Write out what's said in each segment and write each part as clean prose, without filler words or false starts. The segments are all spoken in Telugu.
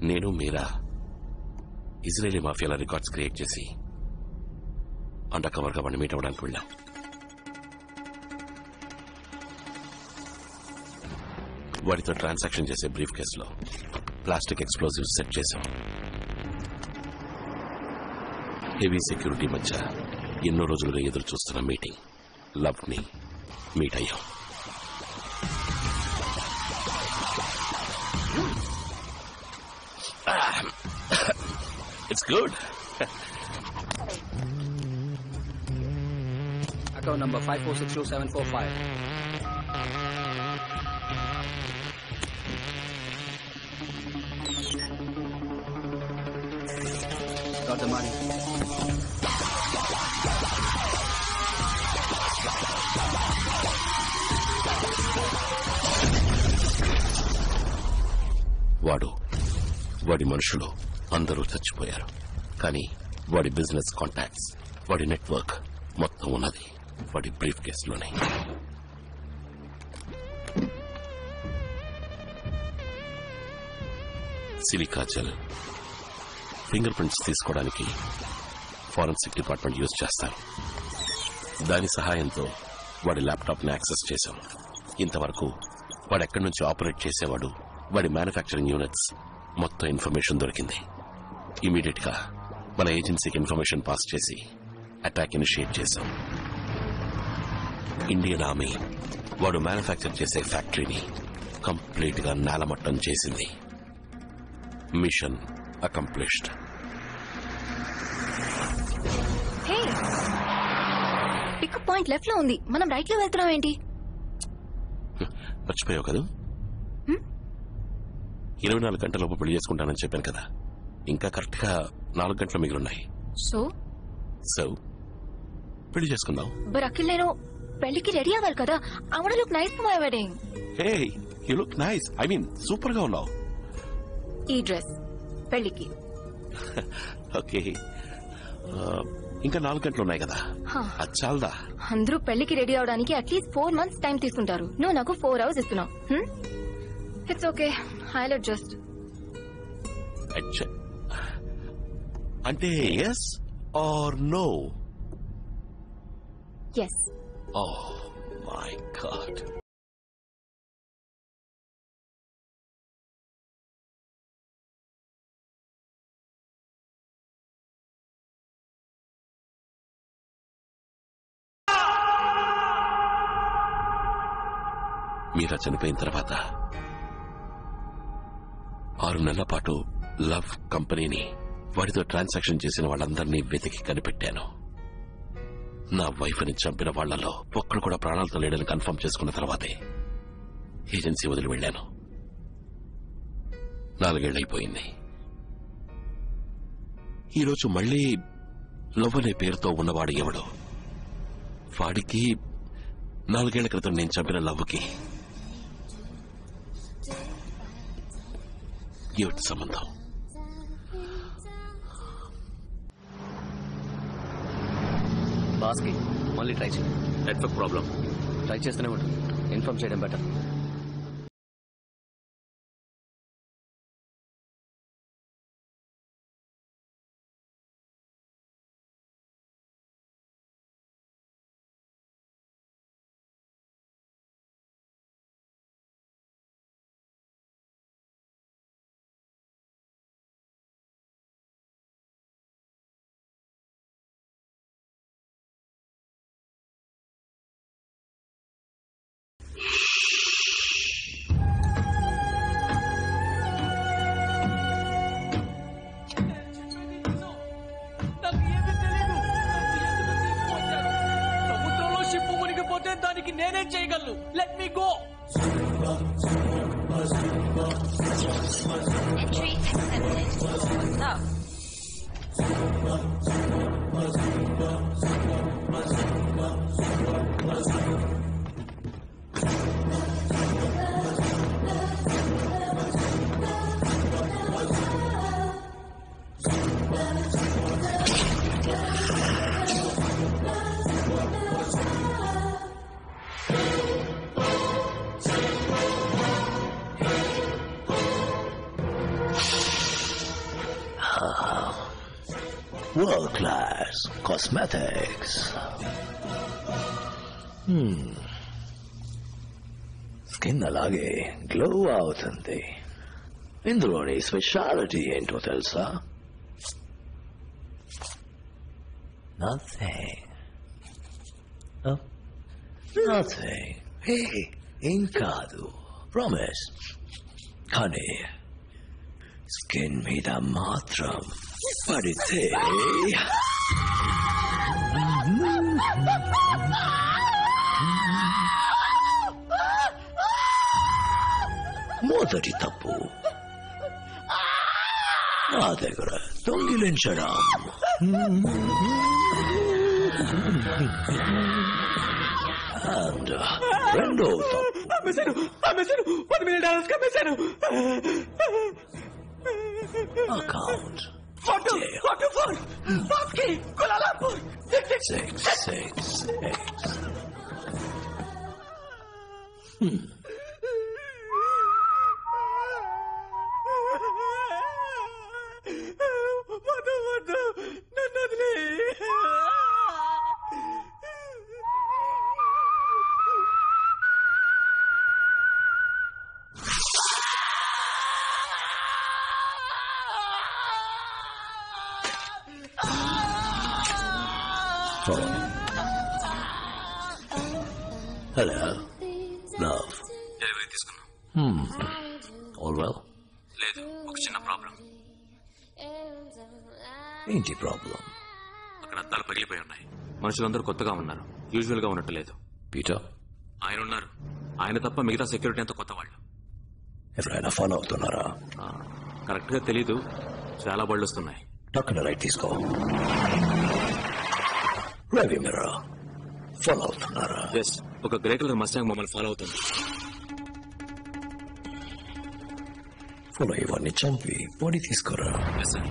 నేను మీరా ఇజ్రాయేలీ మాఫియాల రికార్డ్స్ క్రియేట్ చేసి అండర్ కవర్గా వాడిని మీట్ అవ్వడానికి వెళ్ళాం. వాడితో ట్రాన్సాక్షన్ చేసే బ్రీఫ్ కేసులో ప్లాస్టిక్ ఎక్స్ప్లోజివ్స్ సెట్ చేశాం. హెవీ సెక్యూరిటీ మధ్య ఎన్నో రోజులుగా ఎదురు చూస్తున్న మీటింగ్ లవ్ ని మీట్ అయ్యాం. It's good. Account number 54622745. Got the money. వాడి మనుషులు అందరూ చచ్చిపోయారు. కానీ వాడి బిజినెస్ కాంటాక్ట్స్, వాడి నెట్వర్క్ మొత్తం ఉన్నది వాడి బ్రీఫ్ కేసులోనే. సిలికా జెల్ ఫింగర్ ప్రింట్స్ తీసుకోవడానికి ఫారెన్సిక్ డిపార్ట్మెంట్ యూజ్ చేస్తారు. దాని సహాయంతో వాడి ల్యాప్టాప్ ని యాక్సెస్ చేశాం. ఇంతవరకు వాడు ఎక్కడి నుంచి ఆపరేట్ చేసేవాడు, వాడి మ్యానుఫ్యాక్చరింగ్ యూనిట్స్ మొత్తం ఇన్ఫర్మేషన్ దొరికింది. ఇమీడియట్ గా మన ఏజెన్సీకి ఇన్ఫర్మేషన్ పాస్ చేసి అటాక్ ఇనిషియేట్ చేశాం. ఇండియన్ ఆర్మీ వాడు మ్యానుఫ్యాక్చర్ చేసే ఫ్యాక్టరీని కంప్లీట్ గా నేలమట్టం చేసింది. Mission accomplished. Pickup point left లో ఉంది, మనం రైట్ లో వెళ్తున్నాం ఏంటి? మర్చిపోయావు కదా, 24 గంటలలోపు పెళ్లి చేసుకుంటానని చెప్పాను కదా. ఇంకా కరెక్ట్ గా 4 గంటలు మిగిలిన్నాయి. సో పెళ్లి చేసుకుందాం. బట్ అఖిల్, నేను పెళ్లికి రెడీ అవ్వాలి కదా. I want to look nice for my wedding. Hey, you look nice. I mean super గా ఉన్నావు. ఈ డ్రెస్ పెళ్లికి. ఓకే, ఇంకా 4 గంటలు ఉన్నాయి కదా, అది చాలదా? అందరూ పెళ్లికి రెడీ అవడానికి అట్లీస్ట్ 4 months టైం తీసుకుంటారు. నువ్వు నాకు 4 hours ఇస్తున్నావు. It's okay, I'll adjust. అంటే yes or no? Yes. Oh my god. Meera చనిపోయిన తర్వాత 6 నెలల పాటు లవ్ కంపెనీని, వాడితో ట్రాన్సాక్షన్ చేసిన వాళ్ళందరినీ వెతికి కనిపెట్టాను. నా వైఫ్ ని చంపిన వాళ్లలో ఒక్కడు కూడా ప్రాణాలతో లేడని కన్ఫర్మ్ చేసుకున్న తర్వాతే ఏజెన్సీ వదిలి వెళ్లాను. 4 ఏళ్లైపోయింది. ఈరోజు మళ్లీ లవ్ అనే పేరుతో ఉన్నవాడు ఎవడు? వాడికి 4 ఏళ్ల క్రితం నేను చంపిన లవ్కి ఏమిటి సంబంధం? బాస్కి మళ్ళీ ట్రై చేయి. Network problem. ట్రై చేస్తూనే ఉంటుంది. ఇన్ఫార్మ్ చేయడం బెటర్. దానికి నేనే చేయగలను. Let me go. Entry accepted. Stop. World class cosmetics. Skin అలాగే గ్లో అవుతుంది. ఇందులోని స్పెషాలిటీ ఏంటో తెలుసా? Nothing. Nothing. Hey, ఏం కాదు. Promise. కానీ స్కిన్ మీద మాత్రం పడితే మొదటి తప్పు నా దగ్గర దొంగిలించడం. And రెండో తప్పు $1 million కమ్మేశాను. అకౌంట్ కులాలంపూర్ 666. వద్దు నన్ను వదిలే. Hello love. డెలివరీ తీసుకున్నాం. All well? లేదు, ఒక చిన్న ప్రాబ్లం. ఏంటి ప్రాబ్లం? అక్కడ అద్దాలు పగిలిపోయి ఉన్నాయి. మనుషులందరూ కొత్తగా ఉన్నారు, యూజువల్ గా ఉన్నట్టు లేదు. పీటర్, ఆయన ఉన్నారు. ఆయన తప్ప మిగతా సెక్యూరిటీ అంతా కొత్త వాళ్ళు. ఎవరైనా ఫాలో అవుతున్నారా? కరెక్ట్ గా తెలీదు, చాలా బళ్ళు వస్తున్నాయి. టక్కున రైట్ తీసుకో. రవి మిర్రర్ ఫాలో అవుతున్నారా? ఎస్, ఒక గ్రే కలర్ మస్టాంగ్ మమ్మల్ని ఫాలో అవుతుంది. ఫాలో ఇవన్నీ చంపి బాడీ తీసుకోరా. Yes sir.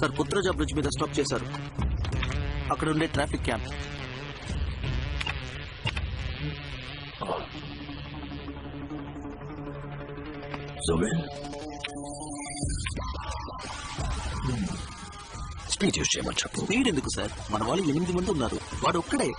Sir, Putrajaya bridge మీద స్టాప్ చేశారు. అక్కడ ఉండే ట్రాఫిక్ క్యాంప్. స్పీడ్ యూజ్ చేయమని చెప్పు. స్పీడ్ ఎందుకు సార్? మన వాళ్ళు 8 మంది ఉన్నారు, వాడు ఒక్కడే.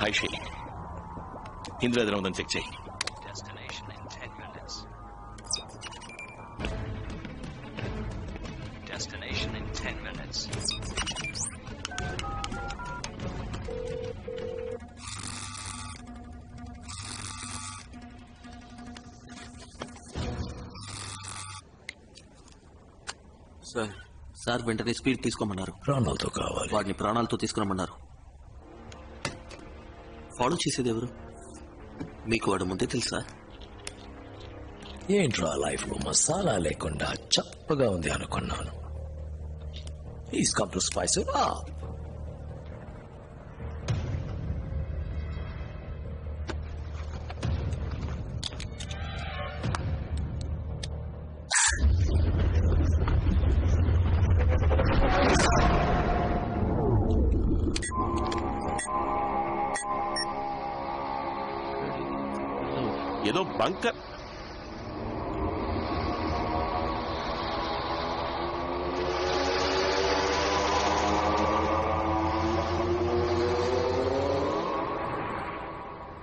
హాయ్ షీ, ఇందులో ఏదైనా ఉందని చెక్ చేయి. Destination in 10 minutes. Destination in 10 minutes. Sir వెంటనే స్పీడ్ తీసుకోమన్నారు. ప్రాణాలతో కావాలి. వాడిని ప్రాణాలతో తీసుకురమ్మన్నారు. ఫాలో చేసేది ఎవరు? మీకు వాడు ముందే తెలుసా? ఏంట్రా లైఫ్ లో మసాలా లేకుండా చప్పగా ఉంది అనుకున్నాను. He's come to spice it up. ఏదో bunker.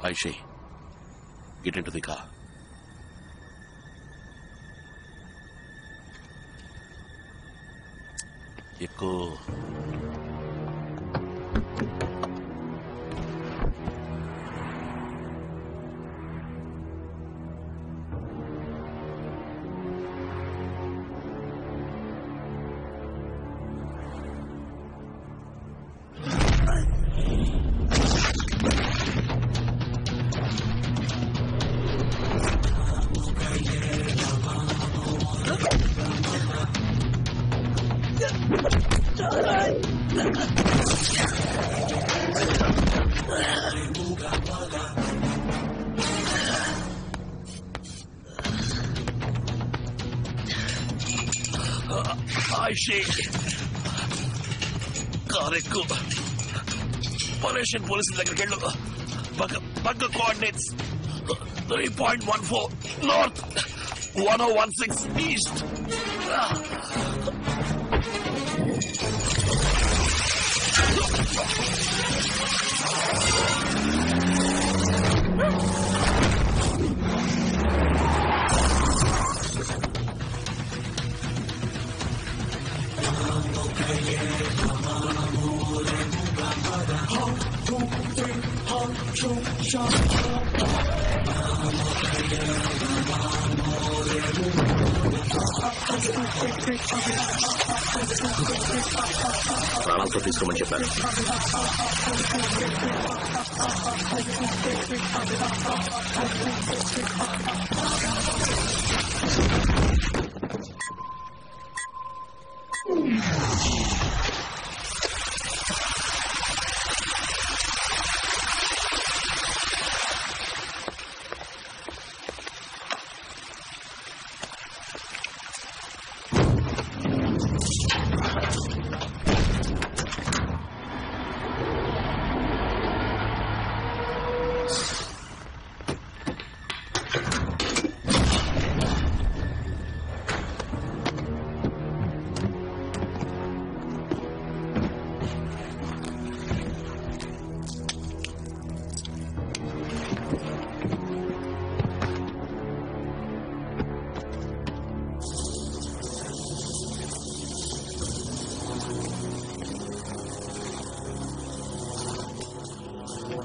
Aishi, get into the car. ఎక్కువ కార్ ఎక్కువ పొల్యూషన్ పోలీసుల దగ్గరికి వెళ్ళు. పక్క కోఆర్డినేట్స్ 3.14 నార్త్ 1016 ఈస్ట్. ప్రాణాలతో తీసుకోమని చెప్పారు.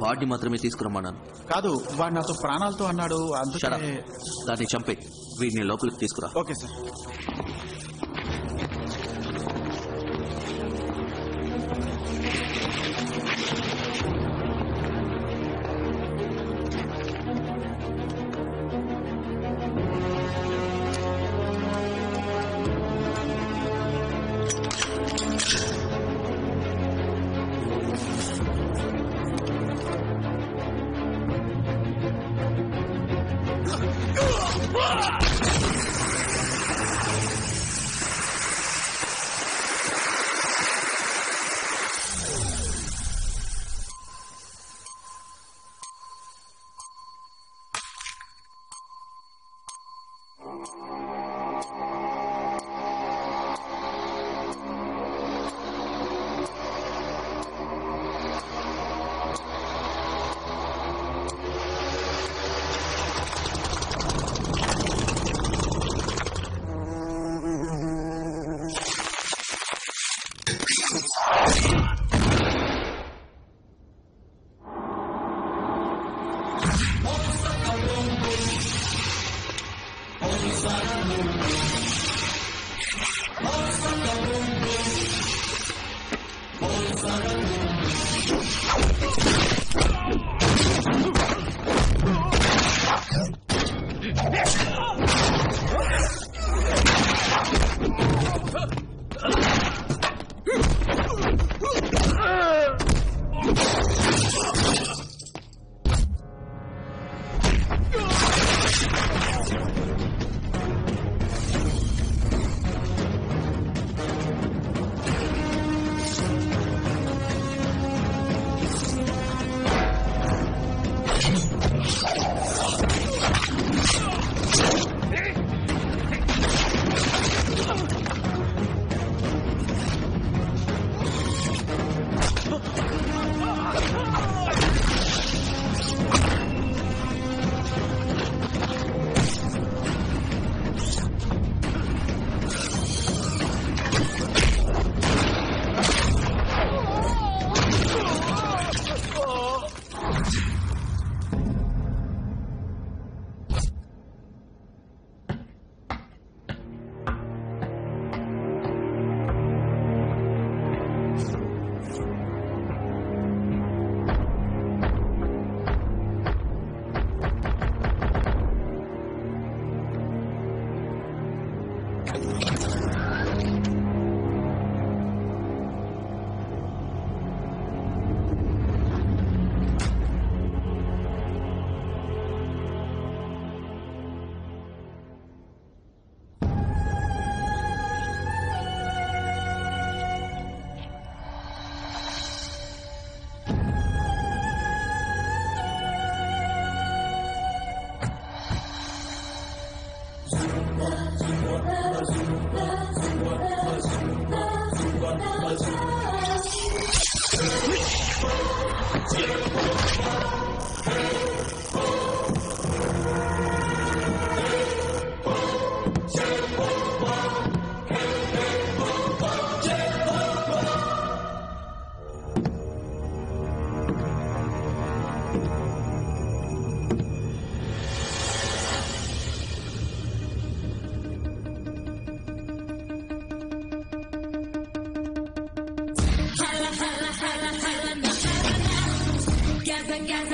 వాడిని మాత్రమే తీసుకురమ్మన్నాను. కాదు, వాడు నాతో ప్రాణాలతో అన్నాడు. షడా, అందుకే దాన్ని చంపే వీడిని లోపలికి తీసుకురా. Okay sir.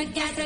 ప్రఖ్యాత